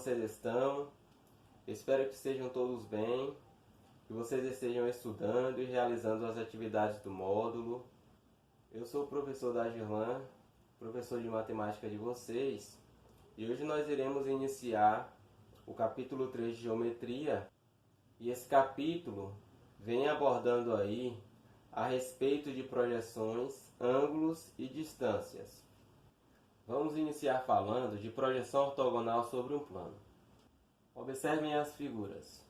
vocês estão? Espero que estejam todos bem, que vocês estejam estudando e realizando as atividades do módulo. Eu sou o professor Dagirlan, professor de matemática de vocês, e hoje nós iremos iniciar o capítulo 3 de geometria, e esse capítulo vem abordando aí a respeito de projeções, ângulos e distâncias. Vamos iniciar falando de projeção ortogonal sobre um plano. Observem as figuras.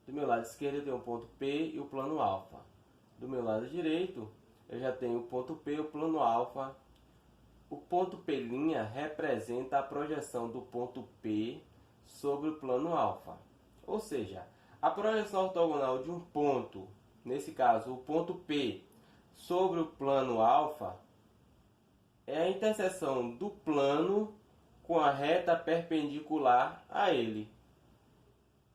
Do meu lado esquerdo eu tenho o ponto P e o plano alfa. Do meu lado direito eu já tenho o ponto P e o plano alfa. O ponto P' representa a projeção do ponto P sobre o plano alfa. Ou seja, a projeção ortogonal de um ponto, nesse caso o ponto P, sobre o plano alfa, é a interseção do plano com a reta perpendicular a ele.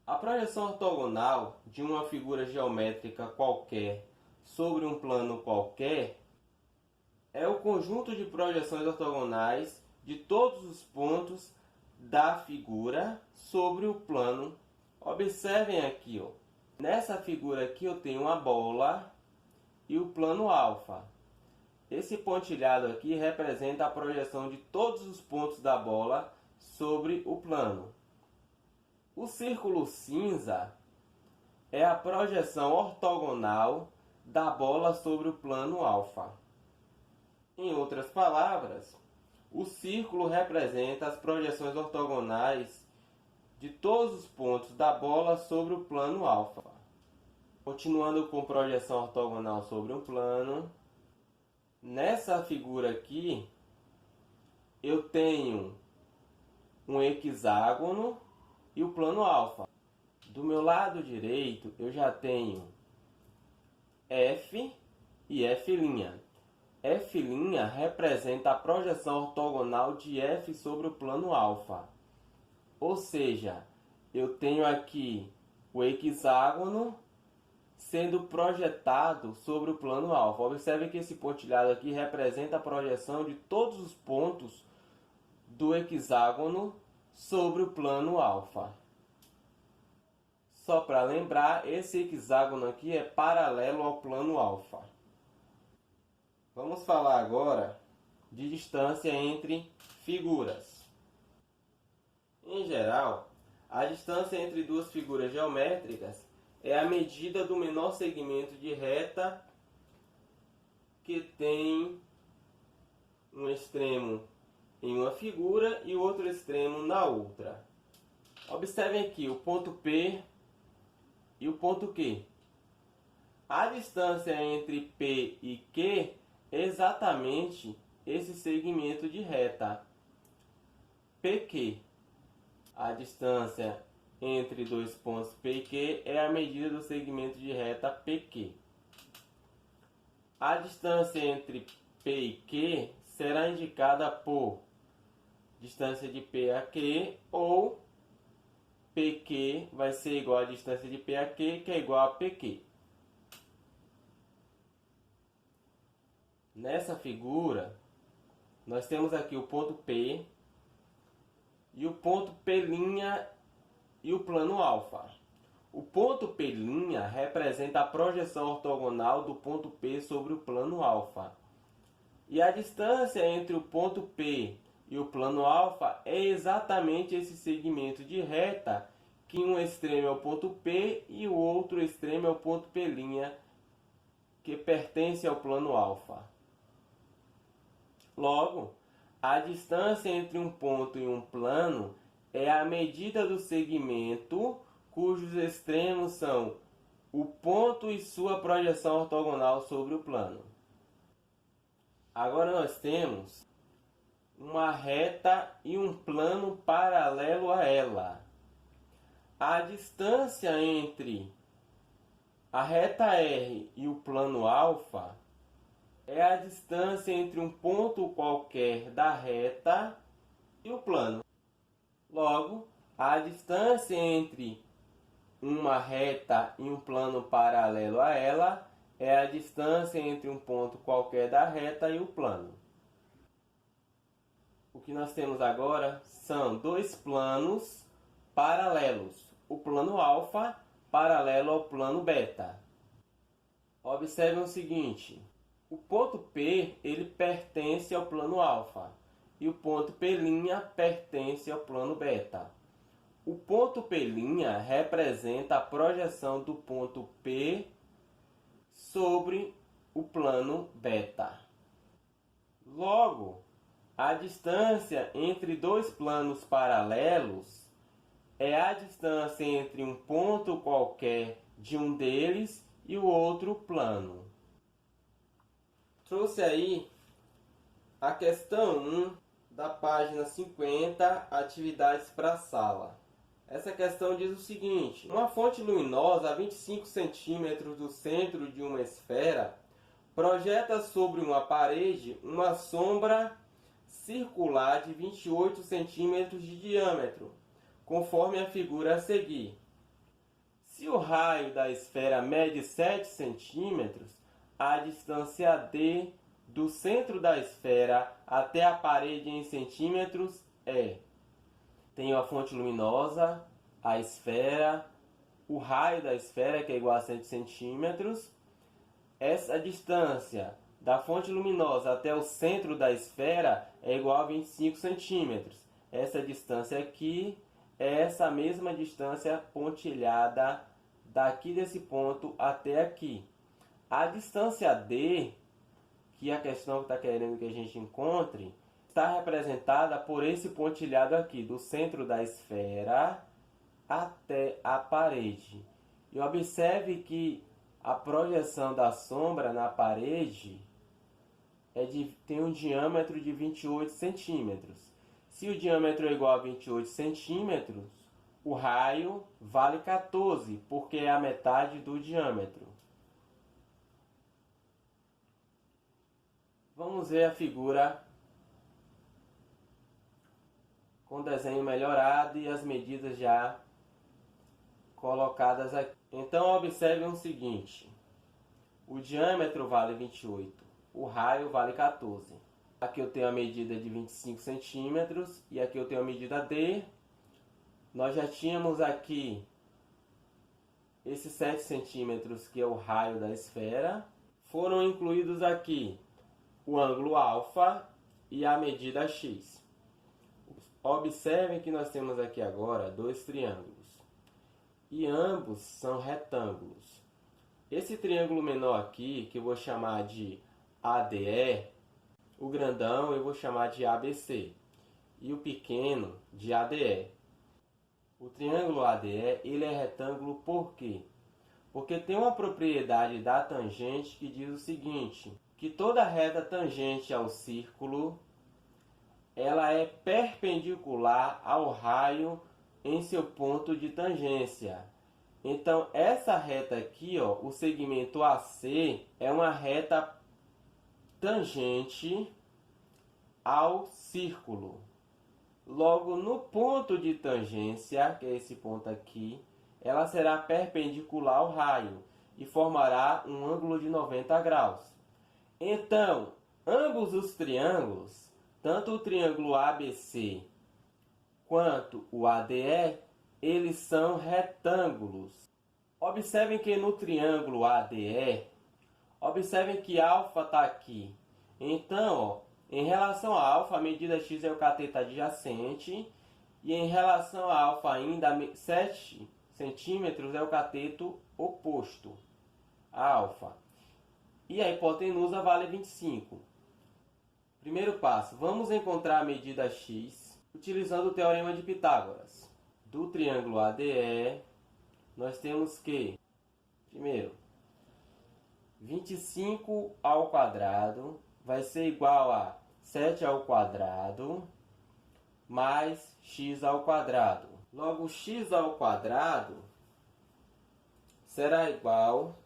A projeção ortogonal de uma figura geométrica qualquer sobre um plano qualquer é o conjunto de projeções ortogonais de todos os pontos da figura sobre o plano. Observem aqui, ó. Nessa figura aqui eu tenho uma bola e o plano alfa. Esse pontilhado aqui representa a projeção de todos os pontos da bola sobre o plano. O círculo cinza é a projeção ortogonal da bola sobre o plano alfa. Em outras palavras, o círculo representa as projeções ortogonais de todos os pontos da bola sobre o plano alfa. Continuando com projeção ortogonal sobre um plano, nessa figura aqui eu tenho um hexágono e o plano alfa. Do meu lado direito eu já tenho F e F'. F' representa a projeção ortogonal de F sobre o plano alfa. Ou seja, eu tenho aqui o hexágono sendo projetado sobre o plano alfa. Observe que esse pontilhado aqui representa a projeção de todos os pontos do hexágono sobre o plano alfa. Só para lembrar, esse hexágono aqui é paralelo ao plano alfa. Vamos falar agora de distância entre figuras. Em geral, a distância entre duas figuras geométricas é a medida do menor segmento de reta que tem um extremo em uma figura e outro extremo na outra. Observem aqui o ponto P e o ponto Q. A distância entre P e Q é exatamente esse segmento de reta, PQ. A distância entre dois pontos P e Q é a medida do segmento de reta PQ. A distância entre P e Q será indicada por distância de P a Q, ou PQ vai ser igual a distância de P a Q, que é igual a PQ. Nessa figura, nós temos aqui o ponto P e o ponto P' e o plano alfa. O ponto P' representa a projeção ortogonal do ponto P sobre o plano alfa. E a distância entre o ponto P e o plano alfa é exatamente esse segmento de reta, que um extremo é o ponto P e o outro extremo é o ponto P', que pertence ao plano alfa. Logo, a distância entre um ponto e um plano é a medida do segmento cujos extremos são o ponto e sua projeção ortogonal sobre o plano. Agora nós temos uma reta e um plano paralelo a ela. A distância entre a reta R e o plano alfa é a distância entre um ponto qualquer da reta e o plano. Logo, a distância entre uma reta e um plano paralelo a ela é a distância entre um ponto qualquer da reta e o plano. O que nós temos agora são dois planos paralelos. O plano alfa paralelo ao plano beta. Observem o seguinte: o ponto P ele pertence ao plano alfa e o ponto P' pertence ao plano beta. O ponto P' representa a projeção do ponto P sobre o plano beta. Logo, a distância entre dois planos paralelos é a distância entre um ponto qualquer de um deles e o outro plano. Trouxe aí a questão 1 da página 50, atividades para a sala. Essa questão diz o seguinte: uma fonte luminosa a 25 centímetros do centro de uma esfera projeta sobre uma parede uma sombra circular de 28 centímetros de diâmetro, conforme a figura a seguir. Se o raio da esfera mede 7 centímetros, a distância d do centro da esfera até a parede em centímetros é... Tenho a fonte luminosa, a esfera, o raio da esfera, que é igual a 7 centímetros. Essa distância da fonte luminosa até o centro da esfera é igual a 25 centímetros. Essa distância aqui é essa mesma distância pontilhada daqui desse ponto até aqui. A distância D, que a questão está querendo que a gente encontre, está representada por esse pontilhado aqui, do centro da esfera até a parede. E observe que a projeção da sombra na parede tem um diâmetro de 28 centímetros. Se o diâmetro é igual a 28 centímetros, o raio vale 14, porque é a metade do diâmetro. Vamos ver a figura com desenho melhorado e as medidas já colocadas aqui. Então observem o seguinte: o diâmetro vale 28, o raio vale 14. Aqui eu tenho a medida de 25 centímetros e aqui eu tenho a medida D. Nós já tínhamos aqui esses 7 centímetros, que é o raio da esfera. Foram incluídos aqui o ângulo alfa e a medida x. Observem que nós temos aqui agora dois triângulos e ambos são retângulos. Esse triângulo menor aqui, que eu vou chamar de ADE, o grandão eu vou chamar de ABC e o pequeno de ADE. O triângulo ADE ele é retângulo por quê? Porque tem uma propriedade da tangente que diz o seguinte: que toda reta tangente ao círculo ela é perpendicular ao raio em seu ponto de tangência. Então, essa reta aqui, ó, o segmento AC, é uma reta tangente ao círculo. Logo, no ponto de tangência, que é esse ponto aqui, ela será perpendicular ao raio e formará um ângulo de 90 graus. Então, ambos os triângulos, tanto o triângulo ABC quanto o ADE, eles são retângulos. Observem que no triângulo ADE, observem que alfa está aqui. Então, ó, em relação a alfa, a medida x é o cateto adjacente. E em relação a alfa ainda, 7 centímetros é o cateto oposto a alfa. E a hipotenusa vale 25. Primeiro passo, vamos encontrar a medida x utilizando o teorema de Pitágoras. Do triângulo ADE, nós temos que, primeiro, 25 ao quadrado vai ser igual a 7 ao quadrado mais x ao quadrado. Logo, x ao quadrado será igual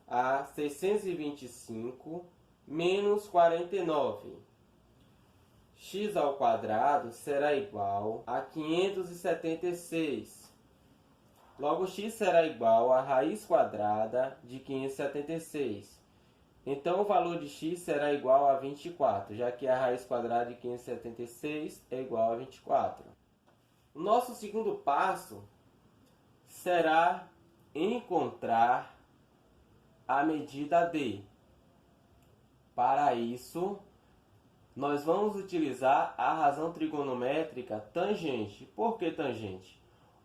a 625 menos 49. X ao quadrado será igual a 576. Logo, x será igual a raiz quadrada de 576. Então, o valor de x será igual a 24, já que a raiz quadrada de 576 é igual a 24. O nosso segundo passo será encontrar a medida D. Para isso, nós vamos utilizar a razão trigonométrica tangente. Por que tangente?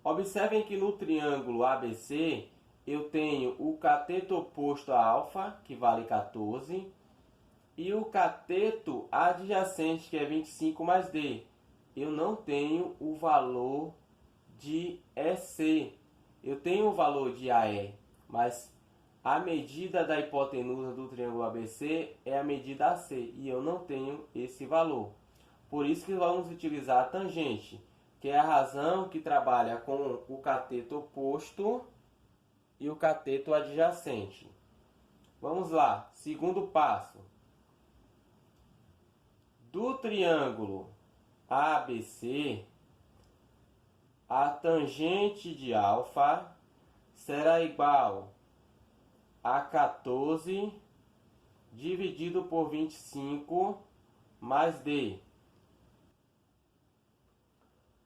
Observem que no triângulo ABC eu tenho o cateto oposto a alfa, que vale 14, e o cateto adjacente, que é 25 mais D. Eu não tenho o valor de EC. Eu tenho o valor de AE, mas a medida da hipotenusa do triângulo ABC é a medida AC, e eu não tenho esse valor. Por isso que vamos utilizar a tangente, que é a razão que trabalha com o cateto oposto e o cateto adjacente. Vamos lá, segundo passo. Do triângulo ABC, a tangente de alfa será igual a 14 dividido por 25 mais D.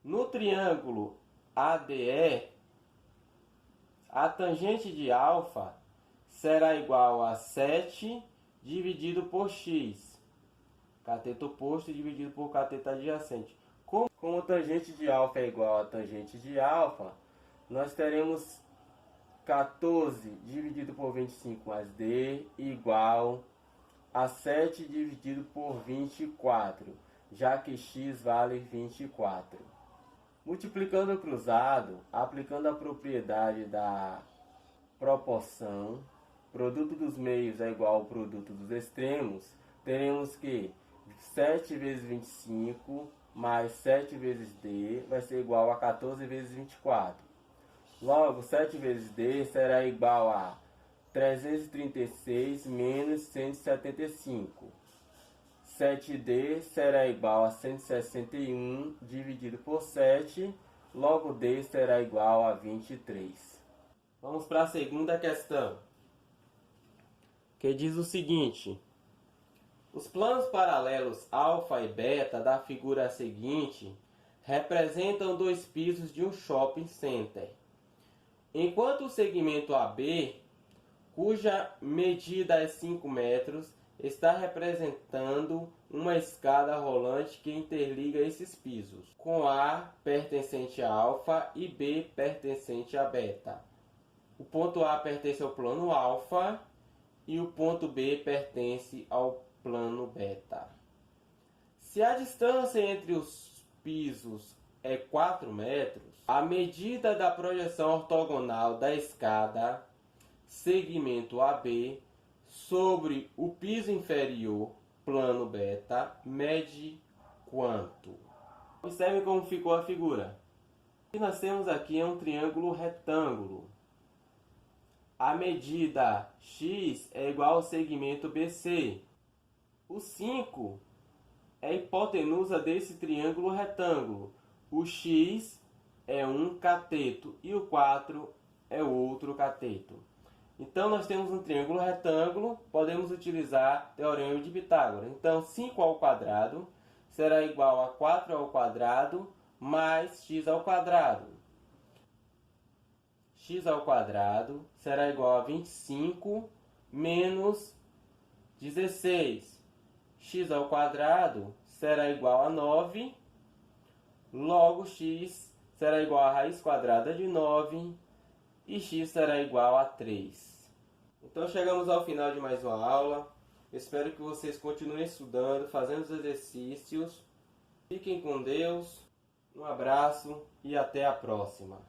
No triângulo ADE, a tangente de alfa será igual a 7 dividido por x. Cateto oposto dividido por cateto adjacente. Como a tangente de alfa é igual a tangente de alfa, nós teremos 14 dividido por 25 mais D igual a 7 dividido por 24, já que x vale 24. Multiplicando o cruzado, aplicando a propriedade da proporção, produto dos meios é igual ao produto dos extremos, teremos que 7 vezes 25 mais 7 vezes D vai ser igual a 14 vezes 24. Logo, 7 vezes D será igual a 336 menos 175. 7D será igual a 161 dividido por 7. Logo, D será igual a 23. Vamos para a segunda questão, que diz o seguinte: os planos paralelos alfa e beta da figura seguinte representam dois pisos de um shopping center. Enquanto o segmento AB, cuja medida é 5 metros, está representando uma escada rolante que interliga esses pisos, com A pertencente a alfa e B pertencente a beta. O ponto A pertence ao plano alfa e o ponto B pertence ao plano beta. Se a distância entre os pisos é 4 metros, a medida da projeção ortogonal da escada segmento AB sobre o piso inferior, plano beta, mede quanto? Observe como ficou a figura. O que nós temos aqui é um triângulo retângulo. A medida x é igual ao segmento BC. O 5 é a hipotenusa desse triângulo retângulo. O x é um cateto e o 4 é outro cateto. Então, nós temos um triângulo retângulo, podemos utilizar o teorema de Pitágoras. Então, 5 ao quadrado será igual a 4 ao quadrado mais x ao quadrado. X ao quadrado será igual a 25 menos 16. X ao quadrado será igual a 9. Logo, x será igual a raiz quadrada de 9 e x será igual a 3. Então chegamos ao final de mais uma aula. Espero que vocês continuem estudando, fazendo os exercícios. Fiquem com Deus. Um abraço e até a próxima.